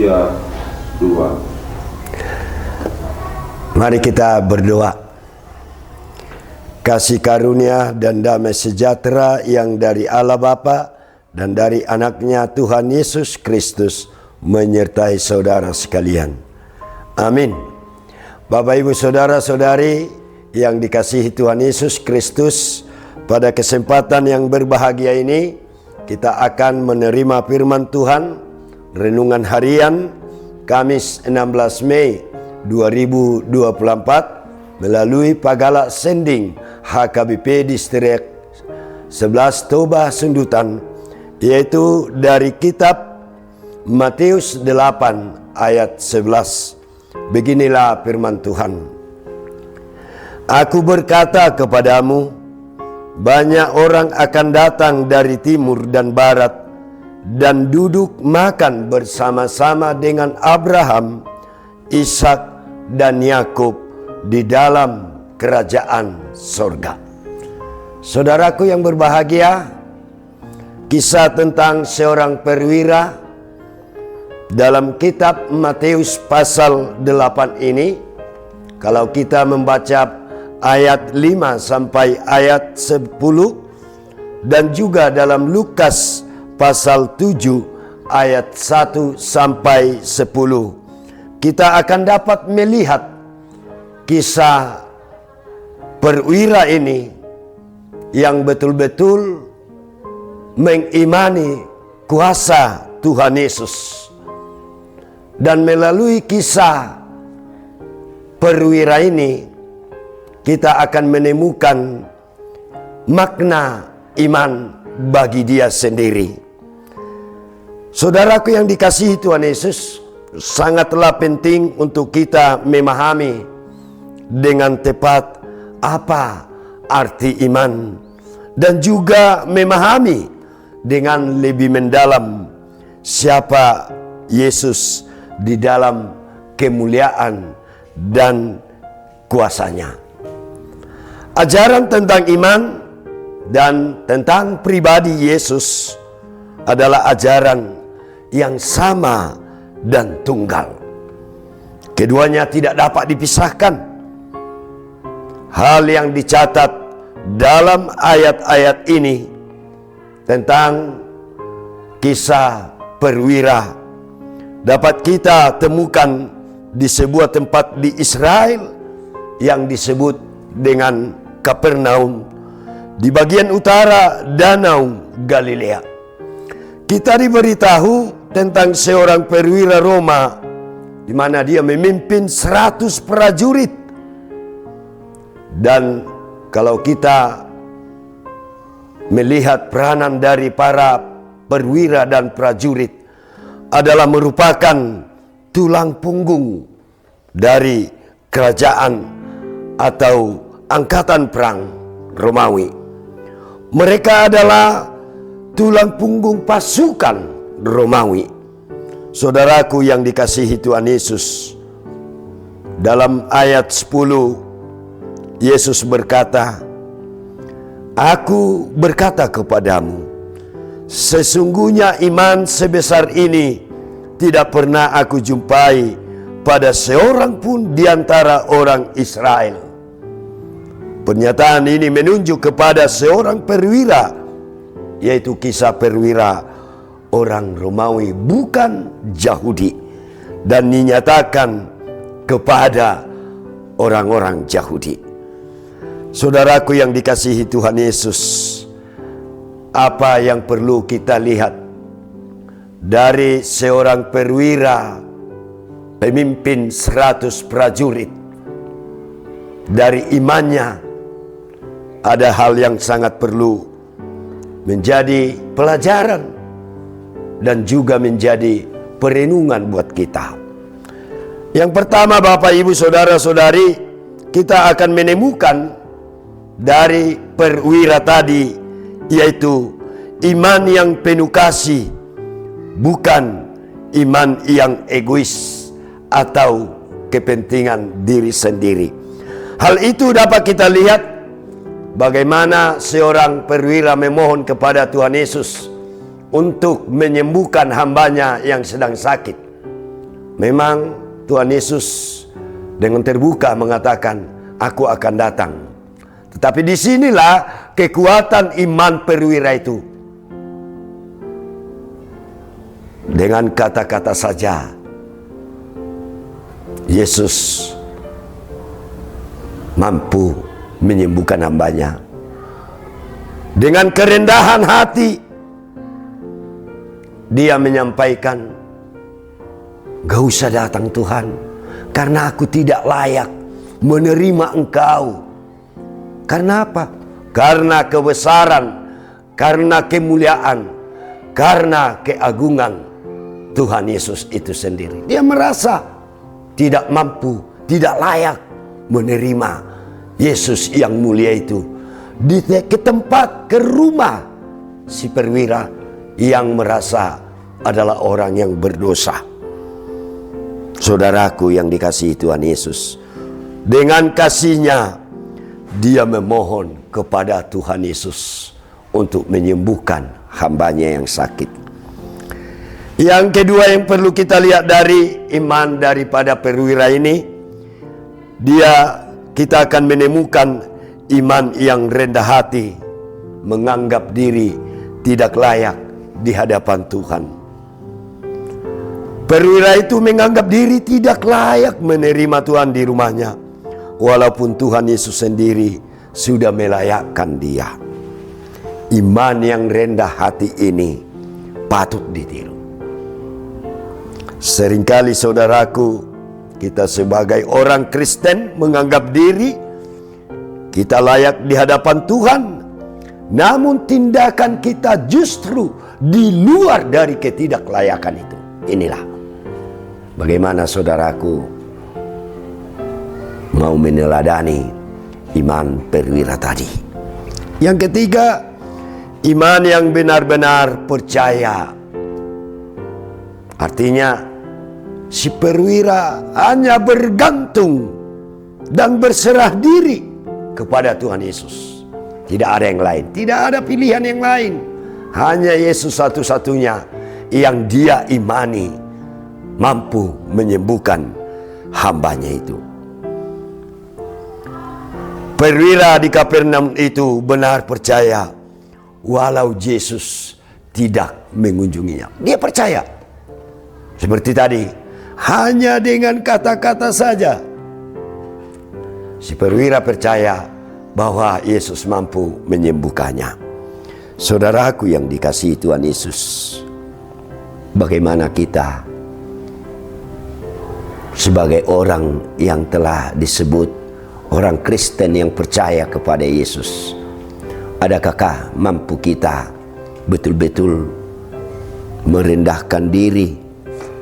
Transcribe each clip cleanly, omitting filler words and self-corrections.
Haleluya. 2. Mari kita berdoa. Kasih karunia dan damai sejahtera yang dari Allah Bapa dan dari anaknya Tuhan Yesus Kristus menyertai saudara sekalian. Amin. Bapak Ibu Saudara-saudari yang dikasihi Tuhan Yesus Kristus, pada kesempatan yang berbahagia ini kita akan menerima firman Tuhan renungan harian Kamis 16 Mei 2024 melalui Pagala Sending HKBP Distrik 11 Toba Sundutan, yaitu dari kitab Matius 8 ayat 11. Beginilah firman Tuhan. Aku berkata kepadamu, banyak orang akan datang dari timur dan barat dan duduk makan bersama-sama dengan Abraham, Ishak dan Yakub di dalam kerajaan sorga. Saudaraku yang berbahagia, kisah tentang seorang perwira dalam kitab Matius pasal 8 ini, kalau kita membaca ayat 5 sampai ayat 10 dan juga dalam Lukas pasal 7 ayat 1 sampai 10, kita akan dapat melihat kisah perwira ini yang betul-betul mengimani kuasa Tuhan Yesus. Dan melalui kisah perwira ini kita akan menemukan makna iman bagi dia sendiri. Saudaraku yang dikasihi Tuhan Yesus, sangatlah penting untuk kita memahami dengan tepat apa arti iman dan juga memahami dengan lebih mendalam siapa Yesus di dalam kemuliaan dan kuasanya. Ajaran tentang iman dan tentang pribadi Yesus adalah ajaran yang sama dan tunggal. Keduanya tidak dapat dipisahkan. Hal yang dicatat dalam ayat-ayat ini tentang kisah perwira dapat kita temukan di sebuah tempat di Israel yang disebut dengan Kapernaum di bagian utara Danau Galilea. Kita diberitahu tentang seorang perwira Roma di mana dia memimpin 100 prajurit. Dan kalau kita melihat peranan dari para perwira dan prajurit adalah merupakan tulang punggung dari kerajaan atau angkatan perang Romawi. Mereka adalah tulang punggung pasukan Romawi. Saudaraku yang dikasihi Tuhan Yesus, dalam ayat 10 Yesus berkata, Aku berkata kepadamu, sesungguhnya iman sebesar ini tidak pernah aku jumpai pada seorang pun di antara orang Israel. Pernyataan ini menunjuk kepada seorang perwira, yaitu kisah perwira orang Romawi, bukan Yahudi, dan dinyatakan kepada orang-orang Yahudi. Saudaraku yang dikasihi Tuhan Yesus, apa yang perlu kita lihat dari seorang perwira pemimpin 100 prajurit? Dari imannya ada hal yang sangat perlu menjadi pelajaran dan juga menjadi perenungan buat kita. Yang pertama, Bapak Ibu Saudara-saudari, kita akan menemukan dari perwira tadi, yaitu iman yang penuh kasih, bukan iman yang egois atau kepentingan diri sendiri. Hal itu dapat kita lihat bagaimana seorang perwira memohon kepada Tuhan Yesus untuk menyembuhkan hambanya yang sedang sakit. Memang Tuhan Yesus dengan terbuka mengatakan, aku akan datang. Tetapi disinilah kekuatan iman perwira itu. Dengan kata-kata saja, Yesus mampu menyembuhkan hambanya. Dengan kerendahan hati, dia menyampaikan, gak usah datang Tuhan, karena aku tidak layak menerima Engkau. Karena apa? Karena kebesaran, karena kemuliaan, karena keagungan Tuhan Yesus itu sendiri. Dia merasa tidak mampu, tidak layak menerima Yesus yang mulia itu ke tempat, ke rumah si perwira yang merasa adalah orang yang berdosa. Saudaraku yang dikasihi Tuhan Yesus, dengan kasihnya dia memohon kepada Tuhan Yesus untuk menyembuhkan hambanya yang sakit. Yang kedua yang perlu kita lihat dari iman daripada perwira ini, kita akan menemukan iman yang rendah hati, menganggap diri tidak layak di hadapan Tuhan. Perwira itu menganggap diri tidak layak menerima Tuhan di rumahnya, walaupun Tuhan Yesus sendiri sudah melayakkan dia. Iman yang rendah hati ini patut ditiru. Seringkali saudaraku, kita sebagai orang Kristen menganggap diri kita layak di hadapan Tuhan, namun tindakan kita justru di luar dari ketidaklayakan itu. Inilah bagaimana saudaraku mau meneladani iman perwira tadi. Yang ketiga, iman yang benar-benar percaya. Artinya si perwira hanya bergantung dan berserah diri kepada Tuhan Yesus. Tidak ada yang lain, tidak ada pilihan yang lain. Hanya Yesus satu-satunya yang dia imani mampu menyembuhkan hambanya itu. Perwira di Kapernaum itu benar percaya walau Yesus tidak mengunjunginya. Dia percaya. Seperti tadi, hanya dengan kata-kata saja si perwira percaya bahwa Yesus mampu menyembuhkannya. Saudaraku yang dikasihi Tuhan Yesus, bagaimana kita sebagai orang yang telah disebut orang Kristen yang percaya kepada Yesus, adakah mampu kita betul-betul merendahkan diri,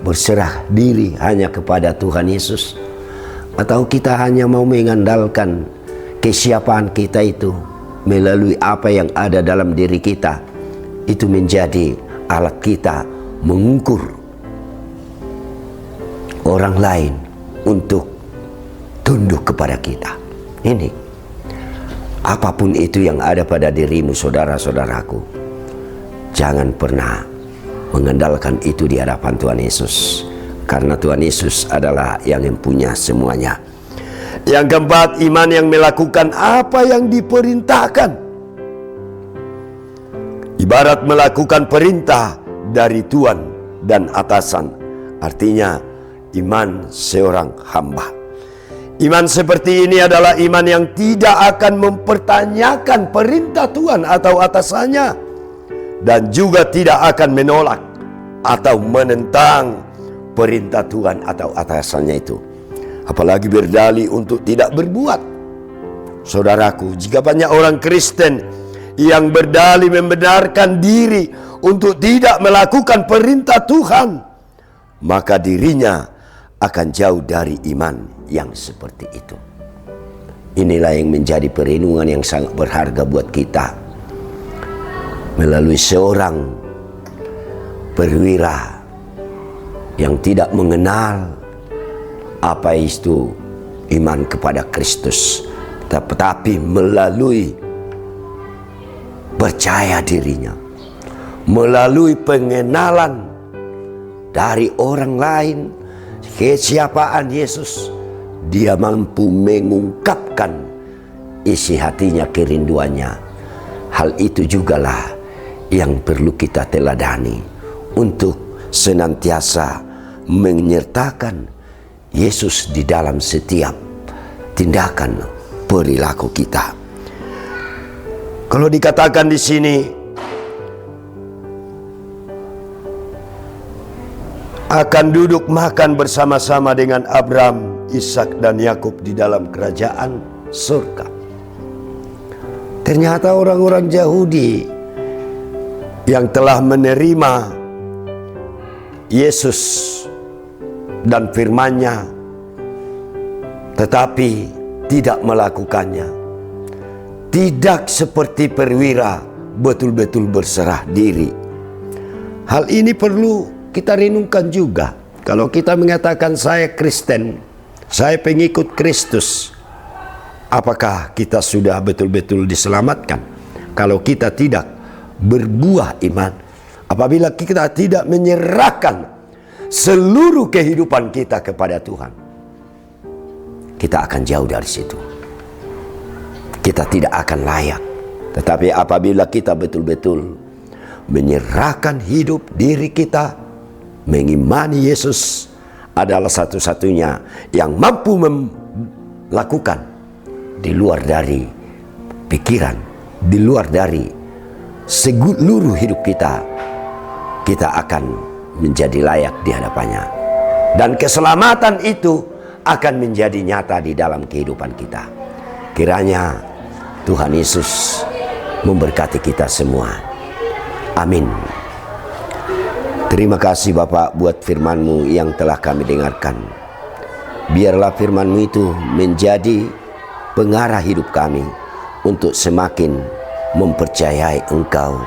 berserah diri hanya kepada Tuhan Yesus? Atau kita hanya mau mengandalkan kesiapan kita itu melalui apa yang ada dalam diri kita, itu menjadi alat kita mengukur orang lain untuk tunduk kepada kita. Ini apapun itu yang ada pada dirimu, saudara-saudaraku, jangan pernah mengandalkan itu di hadapan Tuhan Yesus, karena Tuhan Yesus adalah yang punya semuanya. Yang keempat, iman yang melakukan apa yang diperintahkan. Ibarat melakukan perintah dari Tuhan dan atasan. Artinya iman seorang hamba. Iman seperti ini adalah iman yang tidak akan mempertanyakan perintah Tuhan atau atasannya, dan juga tidak akan menolak atau menentang perintah Tuhan atau atasannya itu, apalagi berdalih untuk tidak berbuat. Saudaraku, jika banyak orang Kristen yang berdalih membenarkan diri untuk tidak melakukan perintah Tuhan, maka dirinya akan jauh dari iman yang seperti itu. Inilah yang menjadi perenungan yang sangat berharga buat kita melalui seorang perwira yang tidak mengenal apa itu iman kepada Kristus, tetapi melalui percaya dirinya, melalui pengenalan dari orang lain, kesiapaan Yesus, dia mampu mengungkapkan isi hatinya, kerinduannya. Hal itu jugalah yang perlu kita teladani untuk senantiasa menyertakan Yesus di dalam setiap tindakan perilaku kita. Kalau dikatakan di sini akan duduk makan bersama-sama dengan Abraham, Ishak dan Yakub di dalam kerajaan surga. Ternyata orang-orang Yahudi yang telah menerima Yesus dan firman-Nya tetapi tidak melakukannya, tidak seperti perwira betul-betul berserah diri. Hal ini perlu kita renungkan juga. Kalau kita mengatakan saya Kristen, saya pengikut Kristus, apakah kita sudah betul-betul diselamatkan? Kalau kita tidak berbuah iman, apabila kita tidak menyerahkan seluruh kehidupan kita kepada Tuhan, kita akan jauh dari situ. Kita tidak akan layak. Tetapi apabila kita betul-betul menyerahkan hidup diri kita, mengimani Yesus adalah satu-satunya yang mampu melakukan di luar dari pikiran, di luar dari seluruh hidup kita, kita akan menjadi layak di hadapannya. Dan keselamatan itu akan menjadi nyata di dalam kehidupan kita. Kiranya Tuhan Yesus memberkati kita semua. Amin. Terima kasih Bapak buat firman-Mu yang telah kami dengarkan. Biarlah firman-Mu itu menjadi pengarah hidup kami untuk semakin mempercayai Engkau,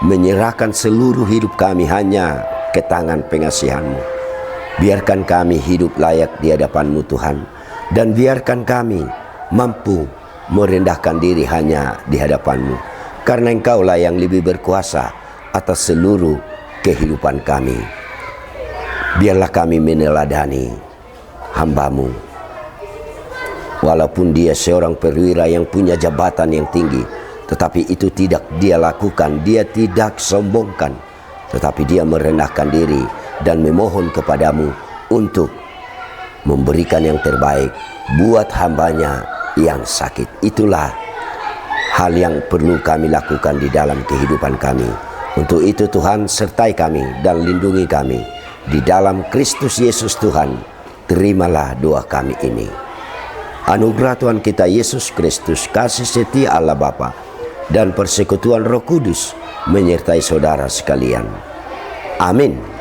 menyerahkan seluruh hidup kami hanya ke tangan pengasihan-Mu. Biarkan kami hidup layak di hadapan-Mu Tuhan, dan biarkan kami mampu merendahkan diri hanya di hadapan-Mu, karena Engkaulah yang lebih berkuasa atas seluruh kehidupan kami. Biarlah kami meneladani hamba-Mu, walaupun dia seorang perwira yang punya jabatan yang tinggi, tetapi itu tidak dia lakukan, dia tidak sombongkan, tetapi dia merendahkan diri dan memohon kepadamu untuk memberikan yang terbaik buat hambanya yang sakit. Itulah hal yang perlu kami lakukan di dalam kehidupan kami. Untuk itu Tuhan, sertai kami dan lindungi kami di dalam Kristus Yesus Tuhan. Terimalah doa kami ini. Anugerah Tuhan kita Yesus Kristus, kasih setia Allah Bapa, dan persekutuan Roh Kudus menyertai saudara sekalian. Amin.